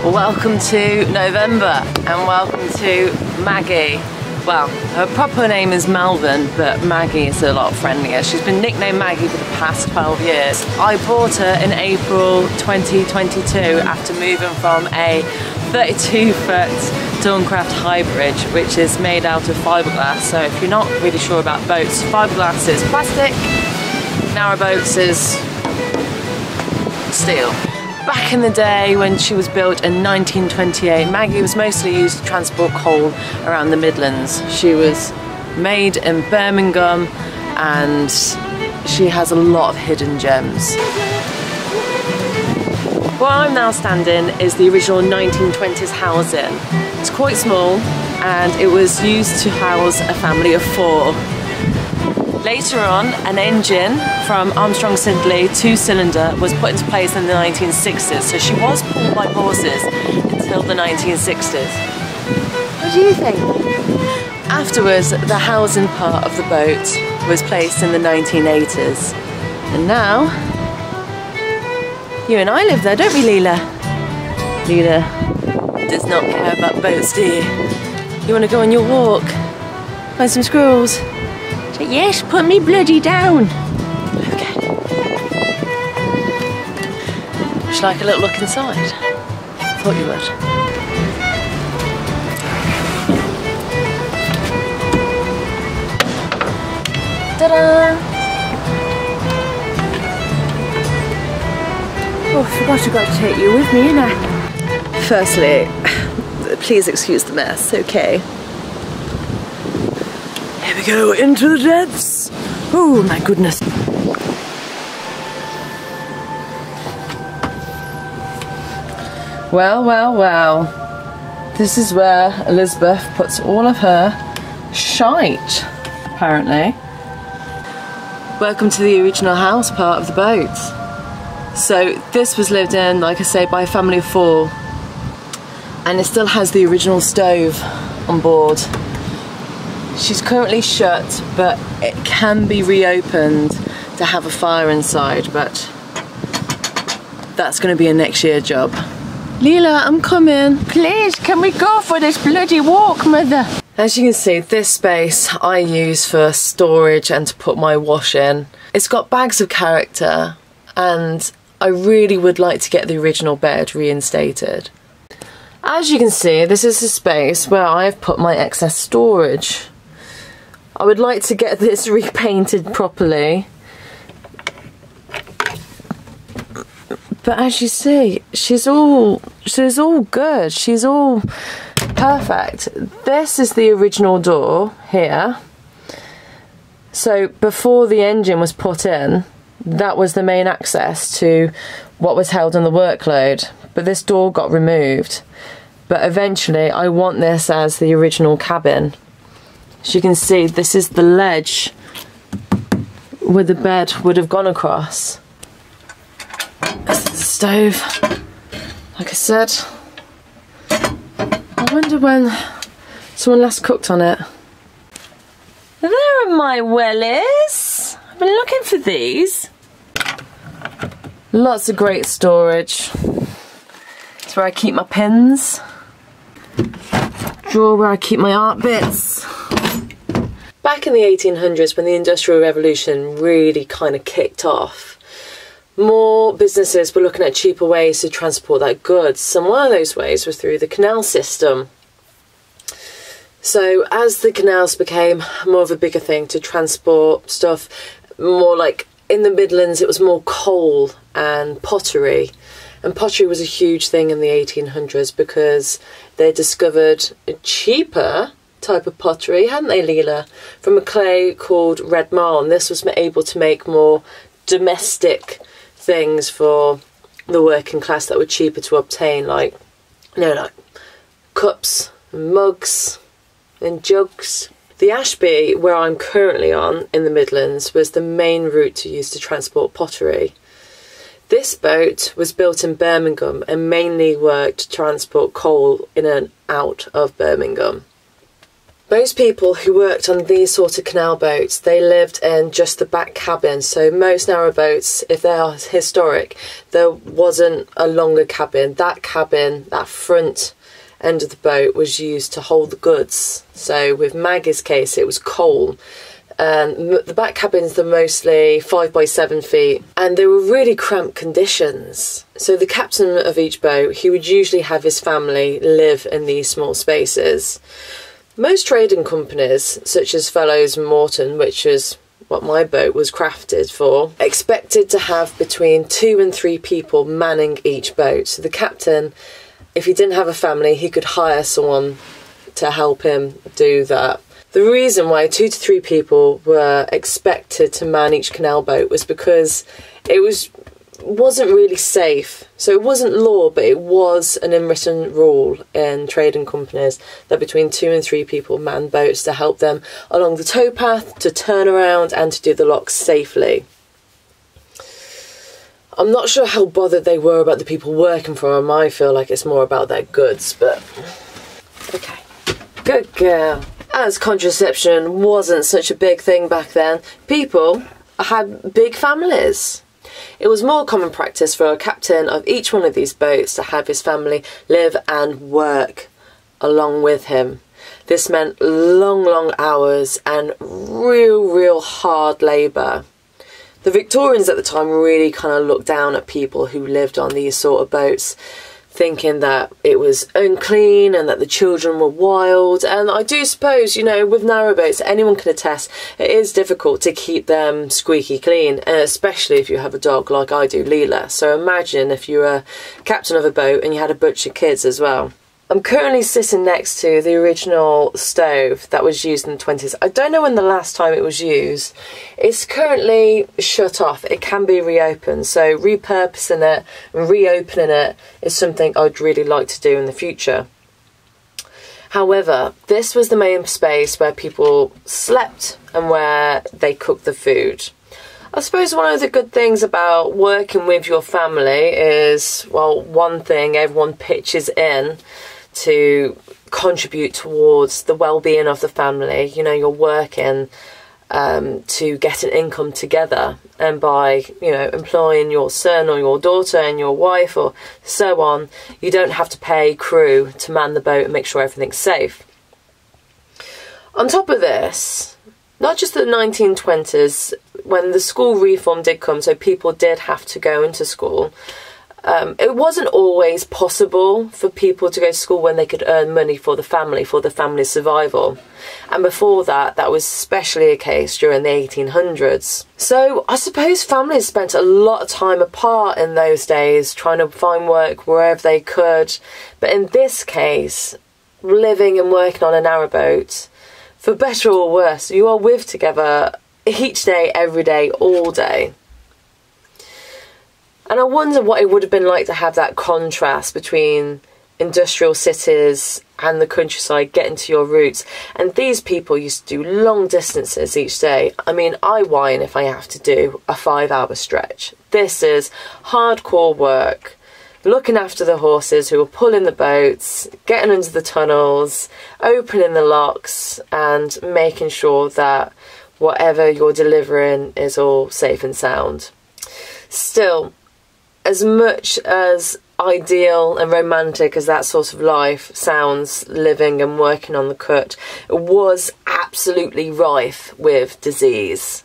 Welcome to November and welcome to Maggie. Well, her proper name is Malvern, but Maggie is a lot friendlier. She's been nicknamed Maggie for the past 12 years. I bought her in April 2022 after moving from a 32-foot Dorncraft hybrid, which is made out of fiberglass. So if you're not really sure about boats, fiberglass is plastic, narrowboats is steel. Back in the day when she was built in 1928, Maggie was mostly used to transport coal around the Midlands. She was made in Birmingham and she has a lot of hidden gems. Where I'm now standing is the original 1920s housing. It's quite small and it was used to house a family of 4. Later on, an engine from Armstrong Siddeley 2-cylinder was put into place in the 1960s, so she was pulled by horses until the 1960s. What do you think? Afterwards, the housing part of the boat was placed in the 1980s. And now, you and I live there, don't we, Leela? Leela does not care about boats, do you? You want to go on your walk? Find some squirrels? Yes, put me bloody down. Okay. Would you like a little look inside? Thought you would. Ta-da! Oh, I forgot I got to take you with me, innit? Firstly, please excuse the mess, okay? Here we go, into the depths. Oh my goodness. Well, well, well. This is where Elizabeth puts all of her shite, apparently. Welcome to the original house part of the boat. So this was lived in, like I say, by a family of 4. And it still has the original stove on board. She's currently shut, but it can be reopened to have a fire inside, but that's going to be a next year job. Leela, I'm coming. Please, can we go for this bloody walk, Mother? As you can see, this space I use for storage and to put my wash in. It's got bags of character, and I really would like to get the original bed reinstated. As you can see, this is the space where I've put my excess storage. I would like to get this repainted properly. But as you see, she's all good. She's all perfect. This is the original door here. So before the engine was put in, that was the main access to what was held on the workload. But this door got removed. But eventually I want this as the original cabin. As you can see, this is the ledge where the bed would have gone across. This is the stove. Like I said, I wonder when someone last cooked on it. There are my wellies. I've been looking for these. Lots of great storage. It's where I keep my pins. Drawer where I keep my art bits. Back in the 1800s, when the Industrial Revolution really kind of kicked off, more businesses were looking at cheaper ways to transport their goods, and one of those ways was through the canal system. So as the canals became more of a bigger thing to transport stuff, more like in the Midlands it was more coal and pottery. And pottery was a huge thing in the 1800s because they discovered a cheaper type of pottery, hadn't they, Leela? From a clay called red marl, and this was able to make more domestic things for the working class that were cheaper to obtain, like, you know, like cups and mugs and jugs The Ashby, where I'm currently on in the Midlands, was the main route to use to transport pottery. This boat was built in Birmingham and mainly worked to transport coal in and out of Birmingham. Most people who worked on these sort of canal boats, they lived in just the back cabin. So most narrow boats, if they are historic, there wasn't a longer cabin. That cabin, that front end of the boat, was used to hold the goods. So with Maggie's case, it was coal. The back cabins are mostly 5 by 7 feet, and they were really cramped conditions. So the captain of each boat, he would usually have his family live in these small spaces. Most trading companies, such as Fellows Morton, which is what my boat was crafted for, expected to have between 2 and 3 people manning each boat. So the captain, if he didn't have a family, he could hire someone to help him do that. The reason why 2 to 3 people were expected to man each canal boat was because it wasn't really safe. So it wasn't law, but it was an unwritten rule in trading companies that between 2 and 3 people man boats to help them along the towpath, to turn around and to do the locks safely. I'm not sure how bothered they were about the people working for them. I feel like it's more about their goods, but okay. Good girl. As contraception wasn't such a big thing back then, people had big families. It was more common practice for a captain of each one of these boats to have his family live and work along with him. This meant long hours and real hard labour. The Victorians at the time really kind of looked down at people who lived on these sort of boats, thinking that it was unclean and that the children were wild. And I do suppose, you know, with narrowboats, anyone can attest, it is difficult to keep them squeaky clean, and especially if you have a dog like I do, Leela. So imagine if you were captain of a boat and you had a bunch of kids as well. I'm currently sitting next to the original stove that was used in the 20s. I don't know when the last time it was used. It's currently shut off. It can be reopened. So repurposing it and reopening it is something I'd really like to do in the future. However, this was the main space where people slept and where they cooked the food. I suppose one of the good things about working with your family is, well, one thing, everyone pitches in to contribute towards the well-being of the family. You know, you're working to get an income together, and by, you know, employing your son or your daughter and your wife or so on, you don't have to pay crew to man the boat and make sure everything's safe. On top of this, not just the 1920s, when the school reform did come, so people did have to go into school, it wasn't always possible for people to go to school when they could earn money for the family's survival. And before that, that was especially a case during the 1800s. So I suppose families spent a lot of time apart in those days, trying to find work wherever they could. But in this case, living and working on a narrowboat, for better or worse, you are with together each day, every day, all day. And I wonder what it would have been like to have that contrast between industrial cities and the countryside, getting to your roots. And these people used to do long distances each day. I mean, I whine if I have to do a 5-hour stretch. This is hardcore work. Looking after the horses who are pulling the boats, getting into the tunnels, opening the locks, and making sure that whatever you're delivering is all safe and sound. Still, as much as ideal and romantic as that sort of life sounds, living and working on the cut, it was absolutely rife with disease.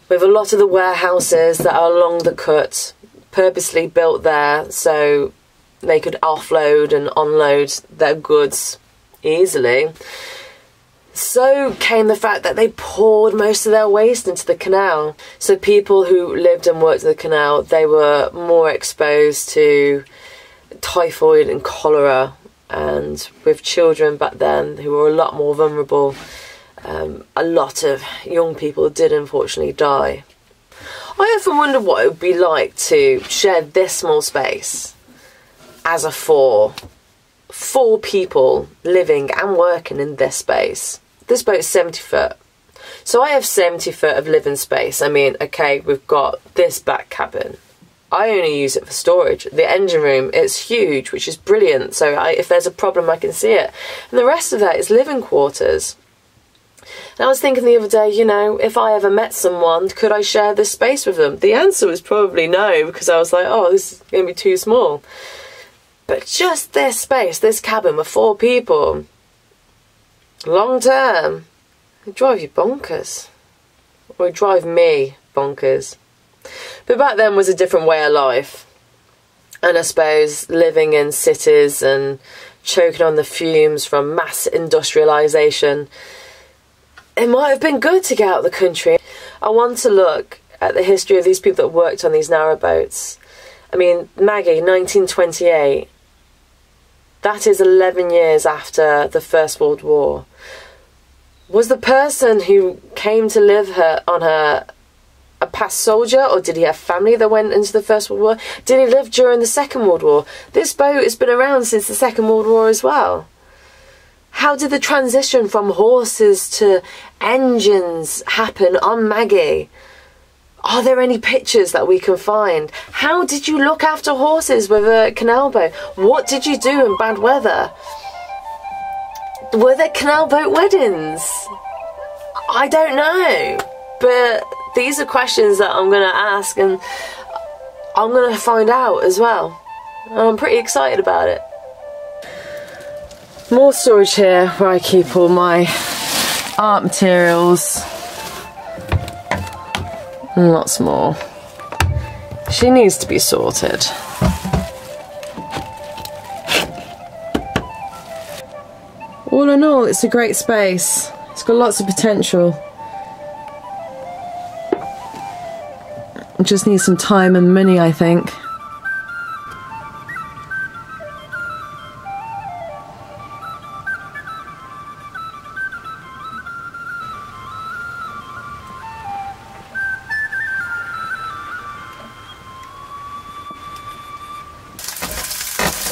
With a lot of the warehouses that are along the cut purposely built there so they could offload and unload their goods easily, so came the fact that they poured most of their waste into the canal. So people who lived and worked in the canal, they were more exposed to typhoid and cholera, and with children back then who were a lot more vulnerable, a lot of young people did unfortunately die. I often wonder what it would be like to share this small space as a four people living and working in this space. this boat's 70 foot. So I have 70 foot of living space. I mean, okay, we've got this back cabin. I only use it for storage. The engine room, it's huge, which is brilliant. So if there's a problem, I can see it. And the rest of that is living quarters. And I was thinking the other day, you know, if I ever met someone, could I share this space with them? The answer was probably no, because I was like, oh, this is going to be too small. But just this space, this cabin with 4 people, long term, it'd drive you bonkers. Or it'd drive me bonkers. But back then was a different way of life. And I suppose living in cities and choking on the fumes from mass industrialisation, it might have been good to get out of the country. I want to look at the history of these people that worked on these narrowboats. I mean, Maggie, 1928. That is 11 years after the First World War. Was the person who came to live on her a past soldier, or did he have family that went into the First World War? Did he live during the Second World War? This boat has been around since the Second World War as well. How did the transition from horses to engines happen on Maggie? Are there any pictures that we can find? How did you look after horses with a canal boat? What did you do in bad weather? Were there canal boat weddings? I don't know. But these are questions that I'm going to ask, and I'm going to find out as well. And I'm pretty excited about it. More storage here where I keep all my art materials. And lots more. She needs to be sorted. All in all, it's a great space. It's got lots of potential. It just needs some time and money, I think.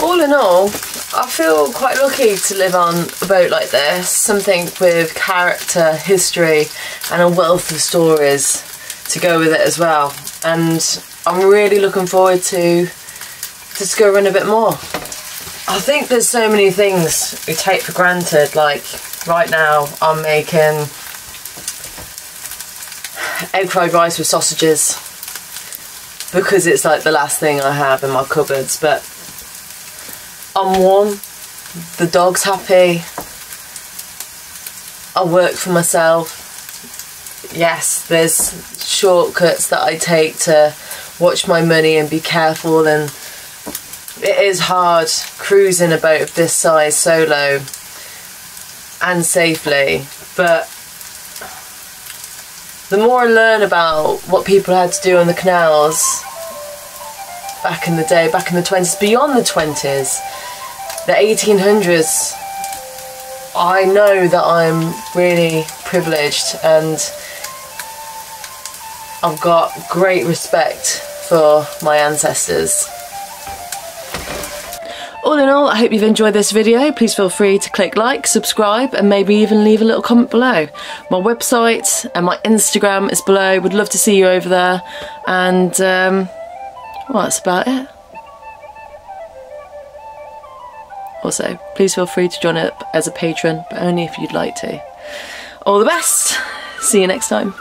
All in all, I feel quite lucky to live on a boat like this, something with character, history and a wealth of stories to go with it as well. And I'm really looking forward to discovering a bit more. I think there's so many things we take for granted, like right now I'm making egg fried rice with sausages because it's like the last thing I have in my cupboards, but I'm warm, the dog's happy, I work for myself. Yes, there's shortcuts that I take to watch my money and be careful, and it is hard cruising a boat of this size solo and safely, but the more I learn about what people had to do on the canals back in the day, back in the 20s, beyond the 20s, the 1800s, I know that I'm really privileged and I've got great respect for my ancestors. All in all, I hope you've enjoyed this video. Please feel free to click like, subscribe and maybe even leave a little comment below. My website and my Instagram is below. Would love to see you over there. And well, that's about it. Also, please feel free to join up as a patron, but only if you'd like to. All the best. See you next time.